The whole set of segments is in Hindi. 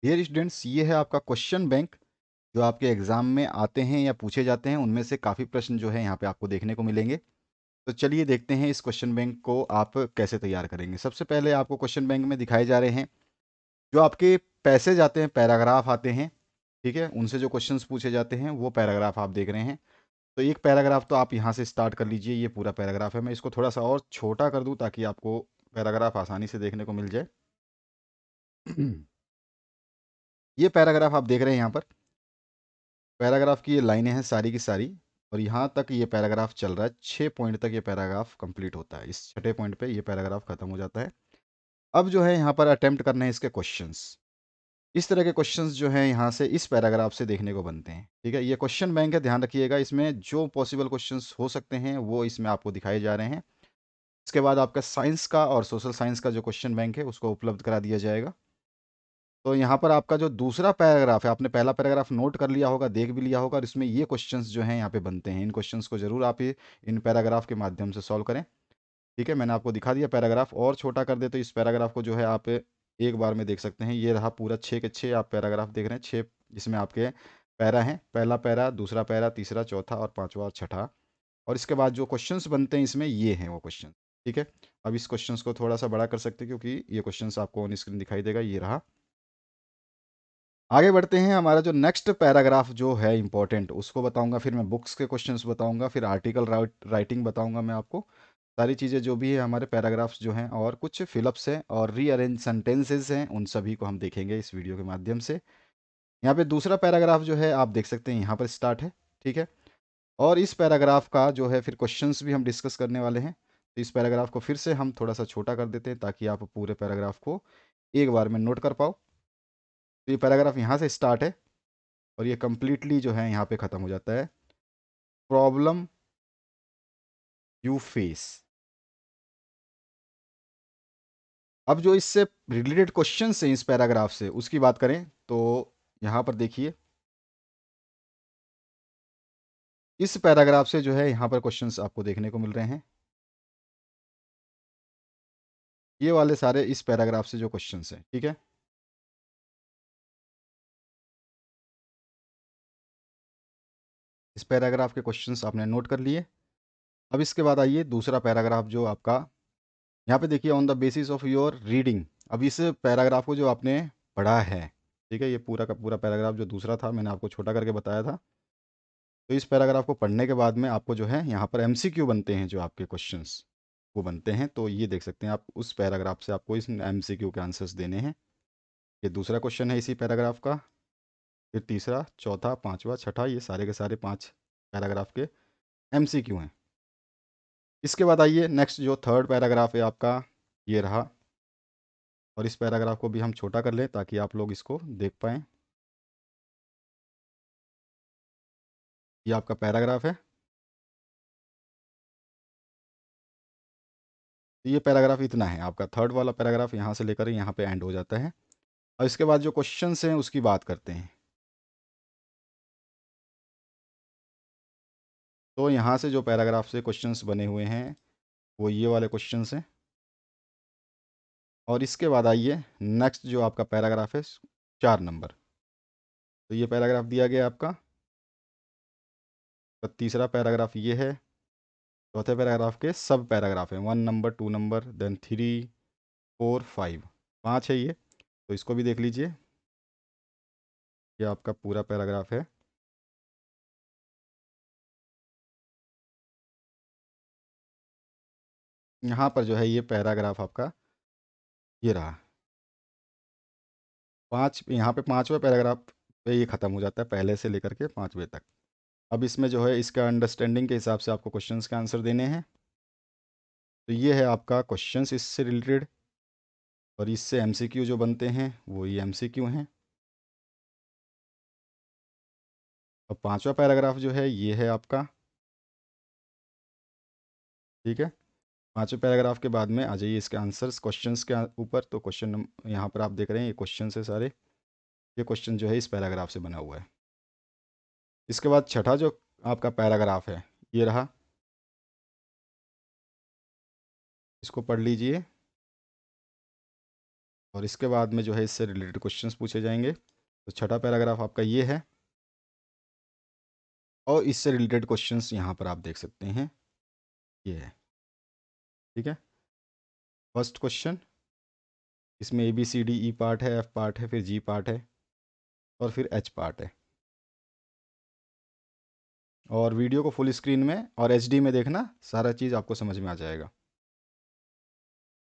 डियर स्टूडेंट्स, ये है आपका क्वेश्चन बैंक जो आपके एग्जाम में आते हैं या पूछे जाते हैं। उनमें से काफ़ी प्रश्न जो है यहाँ पे आपको देखने को मिलेंगे। तो चलिए देखते हैं इस क्वेश्चन बैंक को आप कैसे तैयार करेंगे। सबसे पहले आपको क्वेश्चन बैंक में दिखाए जा रहे हैं जो आपके पैसेज आते हैं, पैराग्राफ आते हैं। ठीक है, उनसे जो क्वेश्चंस पूछे जाते हैं वो पैराग्राफ आप देख रहे हैं। तो एक पैराग्राफ तो आप यहाँ से स्टार्ट कर लीजिए। ये पूरा पैराग्राफ है। मैं इसको थोड़ा सा और छोटा कर दूँ ताकि आपको पैराग्राफ आसानी से देखने को मिल जाए। ये पैराग्राफ आप देख रहे हैं यहाँ पर। पैराग्राफ की ये लाइनें हैं सारी की सारी, और यहाँ तक ये पैराग्राफ चल रहा है। 6 पॉइंट तक ये पैराग्राफ कंप्लीट होता है। इस छठे पॉइंट पे ये पैराग्राफ खत्म हो जाता है। अब जो है यहाँ पर अटेम्प्ट करने हैं इसके क्वेश्चंस। इस तरह के क्वेश्चंस जो हैं यहाँ से इस पैराग्राफ से देखने को बनते हैं। ठीक है, ये क्वेश्चन बैंक है, ध्यान रखिएगा। इसमें जो पॉसिबल क्वेश्चंस हो सकते हैं वो इसमें आपको दिखाए जा रहे हैं। इसके बाद आपका साइंस का और सोशल साइंस का जो क्वेश्चन बैंक है उसको उपलब्ध करा दिया जाएगा। तो यहाँ पर आपका जो दूसरा पैराग्राफ है, आपने पहला पैराग्राफ नोट कर लिया होगा, देख भी लिया होगा, और इसमें ये क्वेश्चंस जो हैं यहाँ पे बनते हैं। इन क्वेश्चंस को जरूर आप इन पैराग्राफ के माध्यम से सॉल्व करें। ठीक है, मैंने आपको दिखा दिया। पैराग्राफ और छोटा कर दे तो इस पैराग्राफ को जो है आप एक बार में देख सकते हैं। ये रहा पूरा 6 के 6 आप पैराग्राफ देख रहे हैं। 6 जिसमें आपके पैरा हैं, पहला पैरा, दूसरा पैरा, तीसरा, चौथा और पांचवा और छठा। और इसके बाद जो क्वेश्चंस बनते हैं इसमें ये हैं वो क्वेश्चन। ठीक है, अब इस क्वेश्चंस को थोड़ा सा बड़ा कर सकते हैं क्योंकि ये क्वेश्चंस आपको ऑन स्क्रीन दिखाई देगा। ये रहा। आगे बढ़ते हैं। हमारा जो नेक्स्ट पैराग्राफ जो है इंपॉर्टेंट उसको बताऊंगा, फिर मैं बुक्स के क्वेश्चंस बताऊंगा, फिर आर्टिकल राइटिंग बताऊंगा मैं आपको। सारी चीज़ें जो भी है हमारे पैराग्राफ्स जो हैं, और कुछ फिलअप्स हैं और रीअरेंज सेंटेंसेस हैं, उन सभी को हम देखेंगे इस वीडियो के माध्यम से। यहाँ पे दूसरा पैराग्राफ जो है आप देख सकते हैं यहाँ पर स्टार्ट है। ठीक है, और इस पैराग्राफ का जो है फिर क्वेश्चंस भी हम डिस्कस करने वाले हैं। तो इस पैराग्राफ को फिर से हम थोड़ा सा छोटा कर देते हैं ताकि आप पूरे पैराग्राफ को एक बार में नोट कर पाओ। तो ये पैराग्राफ यहाँ से स्टार्ट है और ये कंप्लीटली जो है यहाँ पे ख़त्म हो जाता है। Problem you face. अब जो इससे रिलेटेड क्वेश्चंस हैं इस पैराग्राफ से उसकी बात करें तो यहाँ पर देखिए, इस पैराग्राफ से जो है यहाँ पर क्वेश्चंस आपको देखने को मिल रहे हैं। ये वाले सारे इस पैराग्राफ से जो क्वेश्चंस हैं। ठीक है, इस पैराग्राफ के क्वेश्चंस आपने नोट कर लिए। अब इसके बाद आइए दूसरा पैराग्राफ जो आपका यहाँ पे देखिए, on the basis of your reading. अब इस पैराग्राफ को जो आपने पढ़ा है, ठीक है, ये पूरा का पूरा पैराग्राफ जो दूसरा था मैंने आपको छोटा करके बताया था। तो इस पैराग्राफ को पढ़ने के बाद में आपको जो है यहाँ पर एमसीक्यू बनते हैं, जो आपके क्वेश्चंस वो बनते हैं। तो ये देख सकते हैं आप, उस पैराग्राफ से आपको इस एमसीक्यू के आंसर्स देने हैं। ये दूसरा क्वेश्चन है इसी पैराग्राफ का। फिर तीसरा, चौथा, पांचवा, छठा, ये सारे के सारे 5 पैराग्राफ के एमसीक्यू हैं। इसके बाद आइए नेक्स्ट जो थर्ड पैराग्राफ है आपका, ये रहा। और इस पैराग्राफ को भी हम छोटा कर लें ताकि आप लोग इसको देख पाएँ। ये आपका पैराग्राफ है। तो ये पैराग्राफ इतना है आपका। थर्ड वाला पैराग्राफ यहाँ से लेकर यहाँ पे एंड हो जाता है। और इसके बाद जो क्वेश्चंस हैं उसकी बात करते हैं। तो यहाँ से जो पैराग्राफ से क्वेश्चंस बने हुए हैं वो ये वाले क्वेश्चंस हैं। और इसके बाद आइए नेक्स्ट जो आपका पैराग्राफ है, 4 नंबर। तो ये पैराग्राफ दिया गया आपका। तो तीसरा पैराग्राफ ये है। चौथे पैराग्राफ के सब पैराग्राफ हैं, 1 नंबर, 2 नंबर, देन 3, 4, 5, 5 है ये। तो इसको भी देख लीजिए। ये आपका पूरा पैराग्राफ है। यहाँ पर जो है ये पैराग्राफ आपका ये रहा। 5, यहाँ पे 5वें पैराग्राफ पे ये ख़त्म हो जाता है, पहले से लेकर के 5वें तक। अब इसमें जो है इसका अंडरस्टैंडिंग के हिसाब से आपको क्वेश्चंस के आंसर देने हैं। तो ये है आपका क्वेश्चंस इससे रिलेटेड। और इससे एमसीक्यू जो बनते हैं वो ये एमसीक्यू हैं। और 5वां पैराग्राफ जो है ये है आपका। ठीक है, 5वें पैराग्राफ के बाद में आ जाइए इसके आंसर्स क्वेश्चंस के ऊपर। तो क्वेश्चन यहाँ पर आप देख रहे हैं, ये क्वेश्चन है सारे। ये क्वेश्चन जो है इस पैराग्राफ से बना हुआ है। इसके बाद छठा जो आपका पैराग्राफ है ये रहा। इसको पढ़ लीजिए। और इसके बाद में जो है इससे रिलेटेड क्वेश्चंस पूछे जाएंगे। तो छठा पैराग्राफ आपका ये है, और इससे रिलेटेड क्वेश्चंस यहाँ पर आप देख सकते हैं, ये है। ठीक है, फर्स्ट क्वेश्चन, इसमें A B C D E part है, एफ पार्ट है, फिर जी पार्ट है, और फिर एच पार्ट है। और वीडियो को फुल स्क्रीन में और एचडी में देखना, सारा चीज़ आपको समझ में आ जाएगा।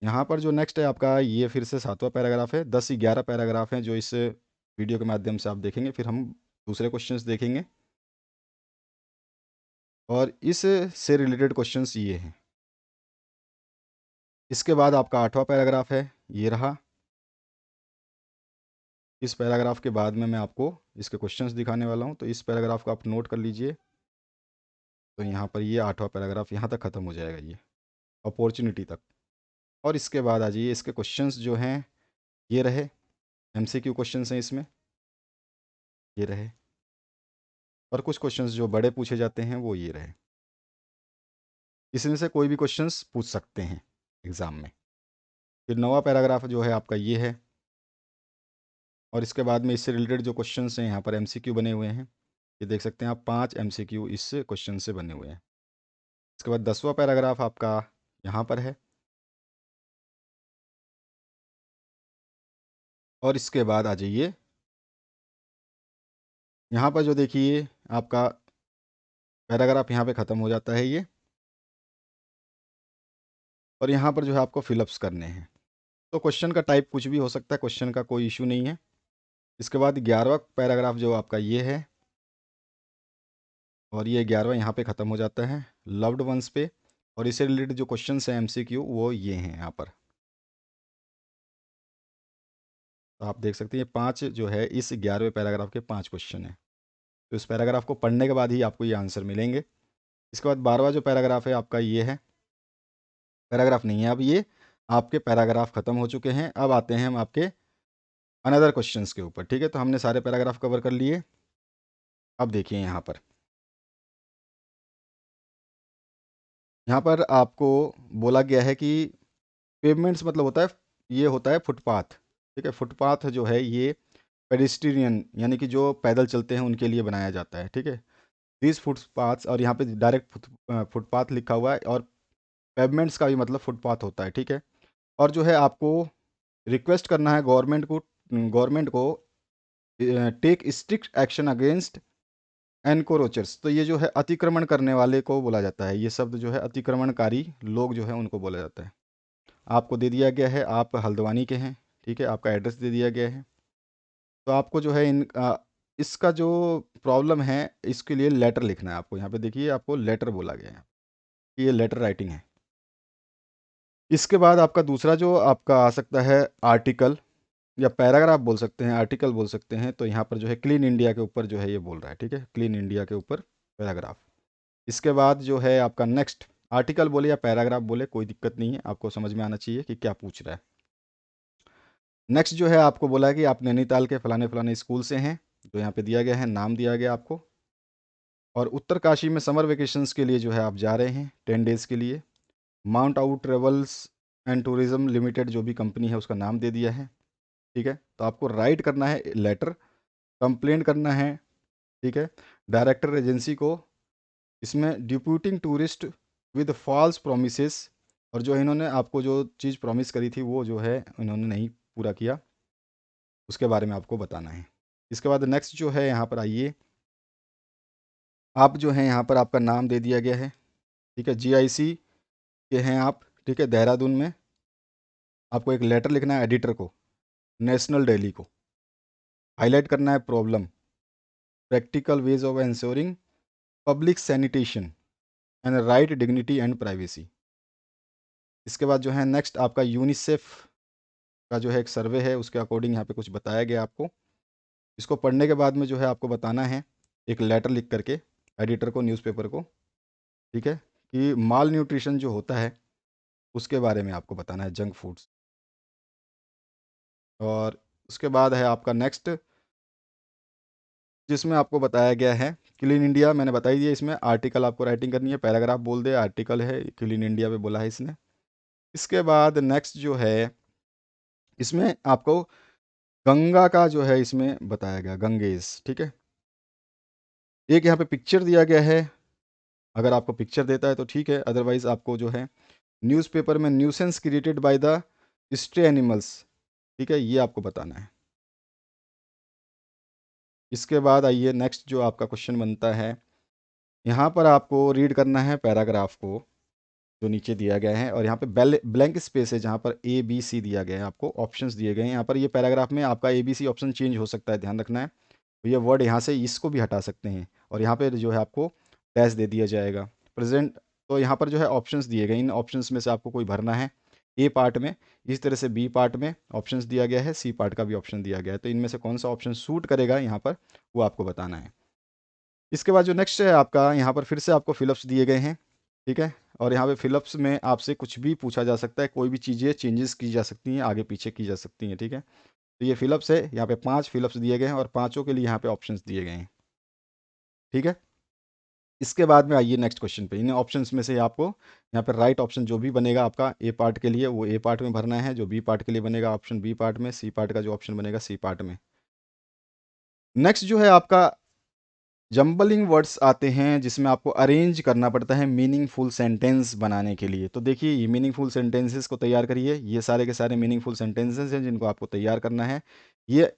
यहाँ पर जो नेक्स्ट है आपका, ये फिर से सातवां पैराग्राफ है। 10-11 पैराग्राफ हैं जो इस वीडियो के माध्यम से आप देखेंगे। फिर हम दूसरे क्वेश्चंस देखेंगे, और इस से रिलेटेड क्वेश्चंस ये हैं। इसके बाद आपका आठवां पैराग्राफ है, ये रहा। इस पैराग्राफ के बाद में मैं आपको इसके क्वेश्चंस दिखाने वाला हूँ, तो इस पैराग्राफ को आप नोट कर लीजिए। तो यहाँ पर ये आठवां पैराग्राफ यहाँ तक ख़त्म हो जाएगा, ये अपॉर्चुनिटी तक। और इसके बाद आ जाइए, इसके क्वेश्चंस जो हैं ये रहे, एमसीक्यू क्वेश्चंस हैं इसमें, ये रहे। और कुछ क्वेश्चंस जो बड़े पूछे जाते हैं वो ये रहे। इसमें से कोई भी क्वेश्चंस पूछ सकते हैं एग्ज़ाम में। फिर नौवां पैराग्राफ जो है आपका ये है, और इसके बाद में इससे रिलेटेड जो क्वेश्चंस हैं यहाँ पर एमसीक्यू बने हुए हैं, ये देख सकते हैं आप, 5 एमसीक्यू इस क्वेश्चन से बने हुए हैं। इसके बाद 10वां पैराग्राफ आपका यहाँ पर है, और इसके बाद आ जाइए यहाँ पर, जो देखिए आपका पैराग्राफ यहाँ पे ख़त्म हो जाता है ये, और यहाँ पर जो है आपको फिलअप्स करने हैं। तो क्वेश्चन का टाइप कुछ भी हो सकता है, क्वेश्चन का कोई इशू नहीं है। इसके बाद 11वां पैराग्राफ जो आपका ये है, और ये 11वां यहाँ पे ख़त्म हो जाता है लव्ड वंस पे। और इससे रिलेटेड जो क्वेश्चन हैं एमसीक्यू वो ये हैं यहाँ पर। तो आप देख सकते हैं ये 5 जो है इस 11वें पैराग्राफ के 5 क्वेश्चन हैं। तो इस पैराग्राफ को पढ़ने के बाद ही आपको ये आंसर मिलेंगे। इसके बाद 12वां जो पैराग्राफ है आपका ये है, पैराग्राफ नहीं है अब ये, आपके पैराग्राफ ख़त्म हो चुके हैं। अब आते हैं हम आपके अनदर क्वेश्चंस के ऊपर। ठीक है, तो हमने सारे पैराग्राफ कवर कर लिए। अब देखिए यहाँ पर आपको बोला गया है कि पेवमेंट्स मतलब होता है, ये होता है फुटपाथ। ठीक है, फुटपाथ जो है ये पेडिस्ट्रियन यानी कि जो पैदल चलते हैं उनके लिए बनाया जाता है। ठीक है, दिस फुटपाथ्स, और यहाँ पे डायरेक्ट फुटपाथ लिखा हुआ है, और पेवमेंट्स का भी मतलब फुटपाथ होता है। ठीक है, और जो है आपको रिक्वेस्ट करना है गवर्नमेंट को take strict action against encroachers. तो ये जो है अतिक्रमण करने वाले को बोला जाता है, ये शब्द जो है अतिक्रमणकारी लोग जो है उनको बोला जाता है। आपको दे दिया गया है, आप हल्द्वानी के हैं। ठीक है, आपका एड्रेस दे दिया गया है। तो आपको जो है इसका जो प्रॉब्लम है इसके लिए लेटर लिखना है आपको। यहाँ पे देखिए आपको लेटर बोला गया है, ये लेटर राइटिंग है। इसके बाद आपका दूसरा जो आपका आ सकता है आर्टिकल या पैराग्राफ बोल सकते हैं, आर्टिकल बोल सकते हैं। तो यहाँ पर जो है क्लीन इंडिया के ऊपर जो है ये बोल रहा है। ठीक है, क्लीन इंडिया के ऊपर पैराग्राफ। इसके बाद जो है आपका नेक्स्ट, आर्टिकल बोले या पैराग्राफ बोले कोई दिक्कत नहीं है, आपको समझ में आना चाहिए कि क्या पूछ रहा है। नेक्स्ट जो है आपको बोला है कि आप नैनीताल के फलाने फलाने स्कूल से हैं, तो यहाँ पे दिया गया है, नाम दिया गया आपको। और उत्तरकाशी में समर वेकेशंस के लिए जो है आप जा रहे हैं 10 डेज़ के लिए। Mount out travels and tourism limited जो भी कंपनी है उसका नाम दे दिया है। ठीक है, तो आपको राइट करना है लेटर, कंप्लेंट करना है। ठीक है, डायरेक्टर एजेंसी को, इसमें डिप्यूटिंग टूरिस्ट विद फॉल्स प्रोमिसेस, और जो इन्होंने आपको जो चीज़ प्रॉमिस करी थी वो जो है इन्होंने नहीं पूरा किया, उसके बारे में आपको बताना है। इसके बाद नेक्स्ट जो है यहाँ पर आइए, आप जो है यहाँ पर आपका नाम दे दिया गया है। ठीक है, जीआईसी के हैं आप। ठीक है, देहरादून में। आपको एक लेटर लिखना है एडिटर को, नेशनल डेली को। हाईलाइट करना है problem, practical ways of ensuring public sanitation and right dignity and privacy. इसके बाद जो है नेक्स्ट आपका यूनिसेफ का जो है एक सर्वे है, उसके अकॉर्डिंग यहाँ पे कुछ बताया गया आपको। इसको पढ़ने के बाद में जो है आपको बताना है एक लेटर लिख करके एडिटर को, न्यूज़पेपर को। ठीक है, कि माल न्यूट्रिशन जो होता है उसके बारे में आपको बताना है, जंक फूड्स। और उसके बाद है आपका नेक्स्ट, जिसमें आपको बताया गया है क्लीन इंडिया, मैंने बता ही दिया। इसमें आर्टिकल आपको राइटिंग करनी है, पैराग्राफ बोल दे, आर्टिकल है, क्लीन इंडिया पे बोला है इसने। इसके बाद नेक्स्ट जो है इसमें आपको गंगा का जो है इसमें बताया गया, गंगेज, ठीक है। एक यहाँ पे पिक्चर दिया गया है, अगर आपको पिक्चर देता है तो ठीक है, अदरवाइज आपको जो है न्यूज़पेपर में nuisance created by the stray animals, ठीक है, ये आपको बताना है। इसके बाद आइए नेक्स्ट जो आपका क्वेश्चन बनता है, यहाँ पर आपको रीड करना है पैराग्राफ को जो नीचे दिया गया है, और यहाँ पे ब्लैंक स्पेस है जहाँ पर ए बी सी दिया गया है, आपको ऑप्शंस दिए गए हैं। यहाँ पर ये पैराग्राफ में आपका A B C option change हो सकता है, ध्यान रखना है। तो ये वर्ड यहाँ से इसको भी हटा सकते हैं, और यहाँ पे जो है आपको डैश दे दिया जाएगा प्रेजेंट। तो यहाँ पर जो है ऑप्शंस दिए गए, इन ऑप्शंस में से आपको कोई भरना है। ए पार्ट में इस तरह से बी पार्ट में ऑप्शंस दिया गया है, सी पार्ट का भी ऑप्शन दिया गया है, तो इनमें से कौन सा ऑप्शन सूट करेगा यहाँ पर वो आपको बताना है। इसके बाद जो नेक्स्ट है आपका, यहाँ पर फिर से आपको फिलअप्स दिए गए हैं, ठीक है। और यहाँ पे फिलअप्स में आपसे कुछ भी पूछा जा सकता है, कोई भी चीज़ें चेंजेस की जा सकती हैं, आगे पीछे की जा सकती हैं, ठीक है। तो ये फिलअप्स है, यहाँ पे 5 फिलअप्स दिए गए हैं और पाँचों के लिए यहाँ पे ऑप्शंस दिए गए हैं, ठीक है। इसके बाद में आइए नेक्स्ट क्वेश्चन पे, इन ऑप्शंस में से आपको यहाँ पर राइट ऑप्शन जो भी बनेगा आपका ए पार्ट के लिए वो ए पार्ट में भरना है, जो बी पार्ट के लिए बनेगा ऑप्शन बी पार्ट में, सी पार्ट का जो ऑप्शन बनेगा सी पार्ट में। नेक्स्ट जो है आपका जंबलिंग वर्ड्स आते हैं, जिसमें आपको अरेंज करना पड़ता है मीनिंगफुल सेंटेंस बनाने के लिए। तो देखिए ये मीनिंगफुल सेंटेंसेस को तैयार करिए, ये सारे के सारे मीनिंगफुल सेंटेंसेस हैं जिनको आपको तैयार करना है। ये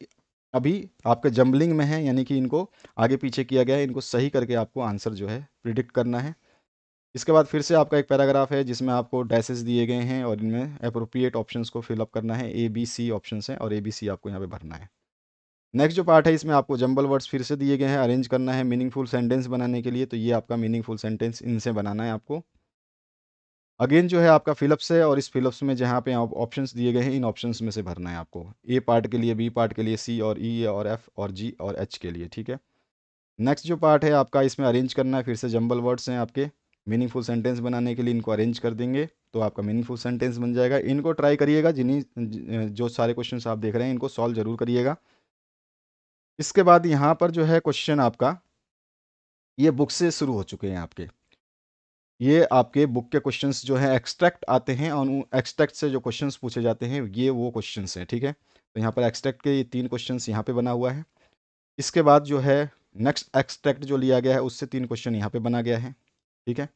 अभी आपके जंबलिंग में है, यानी कि इनको आगे पीछे किया गया है, इनको सही करके आपको आंसर जो है प्रिडिक्ट करना है। इसके बाद फिर से आपका एक पैराग्राफ है जिसमें आपको डैसेस दिए गए हैं और इनमें अप्रोप्रिएट ऑप्शंस को फिलअप करना है, ए बी सी ऑप्शंस हैं और ए बी सी आपको यहाँ पे भरना है। नेक्स्ट जो पार्ट है इसमें आपको जंबल वर्ड्स फिर से दिए गए हैं, अरेंज करना है मीनिंगफुल सेंटेंस बनाने के लिए। तो ये आपका मीनिंगफुल सेंटेंस इनसे बनाना है आपको। अगेन जो है आपका फिलअप्स है, और इस फिलअप्स में जहाँ पे ऑप्शंस दिए गए हैं इन ऑप्शंस में से भरना है आपको, ए पार्ट के लिए, बी पार्ट के लिए, सी और ई और एफ और जी और एच के लिए, ठीक है। नेक्स्ट जो पार्ट है आपका, इसमें अरेंज करना है, फिर से जंबल वर्ड्स हैं आपके मीनिंगफुल सेंटेंस बनाने के लिए, इनको अरेंज कर देंगे तो आपका मीनिंगफुल सेंटेंस बन जाएगा। इनको ट्राई करिएगा, जो सारे क्वेश्चन आप देख रहे हैं इनको सॉल्व जरूर करिएगा। इसके बाद यहाँ पर जो है क्वेश्चन आपका, ये बुक से शुरू हो चुके हैं आपके, ये आपके बुक के क्वेश्चंस जो है एक्सट्रैक्ट आते हैं, और एक्सट्रैक्ट से जो क्वेश्चंस पूछे जाते हैं ये वो क्वेश्चंस हैं, ठीक है। तो यहाँ पर एक्सट्रैक्ट के ये 3 क्वेश्चंस यहाँ पे बना हुआ है। इसके बाद जो है नेक्स्ट एक्सट्रैक्ट जो लिया गया है उससे 3 क्वेश्चन यहाँ पे बना गया है, ठीक है।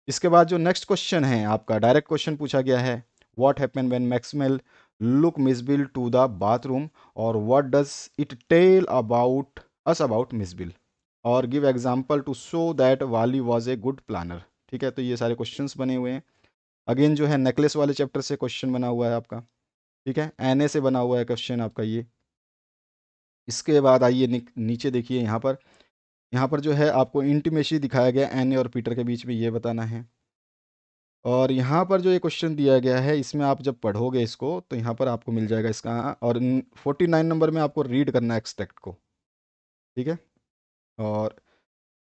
इसके बाद जो नेक्स्ट क्वेश्चन है आपका, डायरेक्ट क्वेश्चन पूछा गया है, what happen when Maxwell look Misbil to the bathroom, और what does it tell about us about Misbil, और give example to show that Wally was a good planner, ठीक है। तो ये सारे क्वेश्चंस बने हुए हैं। अगेन जो है नेकलेस वाले चैप्टर से क्वेश्चन बना हुआ है आपका, ठीक है, एन से बना हुआ है क्वेश्चन आपका ये। इसके बाद आइए नीचे देखिए, यहाँ पर जो है आपको इंटीमेसी दिखाया गया एन और पीटर के बीच में, ये बताना है। और यहाँ पर जो ये क्वेश्चन दिया गया है इसमें आप जब पढ़ोगे इसको तो यहाँ पर आपको मिल जाएगा इसका, और 49 नंबर में आपको रीड करना है एक्सट्रैक्ट को, ठीक है। और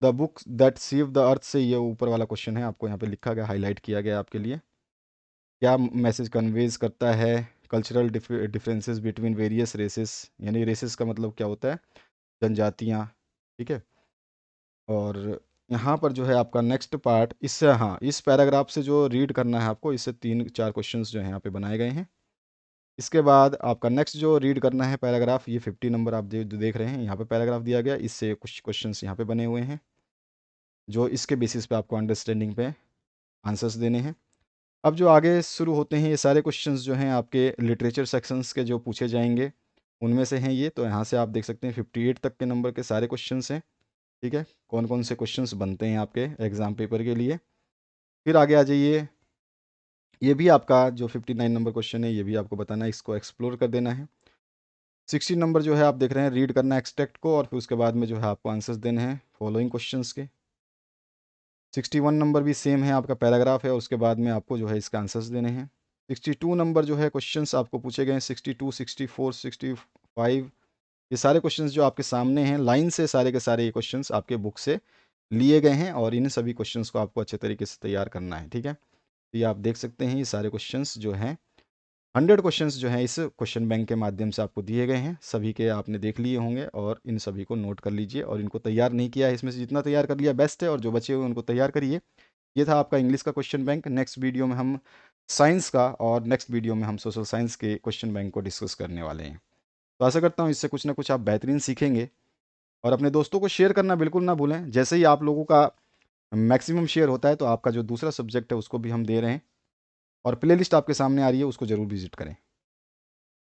the book that save the earth से ये ऊपर वाला क्वेश्चन है, आपको यहाँ पे लिखा गया, हाईलाइट किया गया आपके लिए। क्या मैसेज कन्वेज करता है cultural differences between various races, यानी रेसेस का मतलब क्या होता है, जनजातियाँ, ठीक है। और यहाँ पर जो है आपका नेक्स्ट पार्ट, इससे हाँ इस पैराग्राफ से जो रीड करना है आपको, इससे 3-4 क्वेश्चंस जो हैं यहाँ पे बनाए गए हैं। इसके बाद आपका नेक्स्ट जो रीड करना है पैराग्राफ, ये 50 नंबर आप जो देख रहे हैं यहाँ पे पैराग्राफ दिया गया, इससे कुछ क्वेश्चंस यहाँ पे बने हुए हैं जो इसके बेसिस पे आपको अंडरस्टैंडिंग पे आंसर्स देने हैं। अब जो आगे शुरू होते हैं ये सारे क्वेश्चंस जो हैं आपके लिटरेचर सेक्शंस के जो पूछे जाएंगे उनमें से हैं ये। तो यहाँ से आप देख सकते हैं 58 तक के नंबर के सारे क्वेश्चंस हैं, ठीक है, कौन कौन से क्वेश्चंस बनते हैं आपके एग्ज़ाम पेपर के लिए। फिर आगे आ जाइए, ये भी आपका जो 59 नंबर क्वेश्चन है ये भी आपको बताना है, इसको एक्सप्लोर कर देना है। 60 नंबर जो है आप देख रहे हैं, रीड करना है एक्सट्रैक्ट को, और फिर उसके बाद में जो है आपको आंसर्स देने हैं फॉलोइंग क्वेश्चंस के। 61 नंबर भी सेम है, आपका पैराग्राफ है, उसके बाद में आपको जो है इसका आंसर्स देने हैं। 62 नंबर जो है क्वेश्चंस आपको पूछे गए हैं, 62, 64, 65, ये सारे क्वेश्चंस जो आपके सामने हैं लाइन से, सारे के सारे ये क्वेश्चंस आपके बुक से लिए गए हैं, और इन सभी क्वेश्चंस को आपको अच्छे तरीके से तैयार करना है, ठीक है। तो ये आप देख सकते हैं, ये सारे क्वेश्चंस जो हैं 100 क्वेश्चंस जो हैं इस क्वेश्चन बैंक के माध्यम से आपको दिए गए हैं, सभी के आपने देख लिए होंगे, और इन सभी को नोट कर लीजिए, और इनको तैयार नहीं किया है इसमें से जितना तैयार कर लिया बेस्ट है, और जो बचे हुए उनको तैयार करिए। ये था आपका इंग्लिश का क्वेश्चन बैंक। नेक्स्ट वीडियो में हम साइंस का, और नेक्स्ट वीडियो में हम सोशल साइंस के क्वेश्चन बैंक को डिस्कस करने वाले हैं। तो आशा करता हूँ इससे कुछ ना कुछ आप बेहतरीन सीखेंगे, और अपने दोस्तों को शेयर करना बिल्कुल ना भूलें। जैसे ही आप लोगों का मैक्सिमम शेयर होता है तो आपका जो दूसरा सब्जेक्ट है उसको भी हम दे रहे हैं, और प्लेलिस्ट आपके सामने आ रही है, उसको ज़रूर विजिट करें।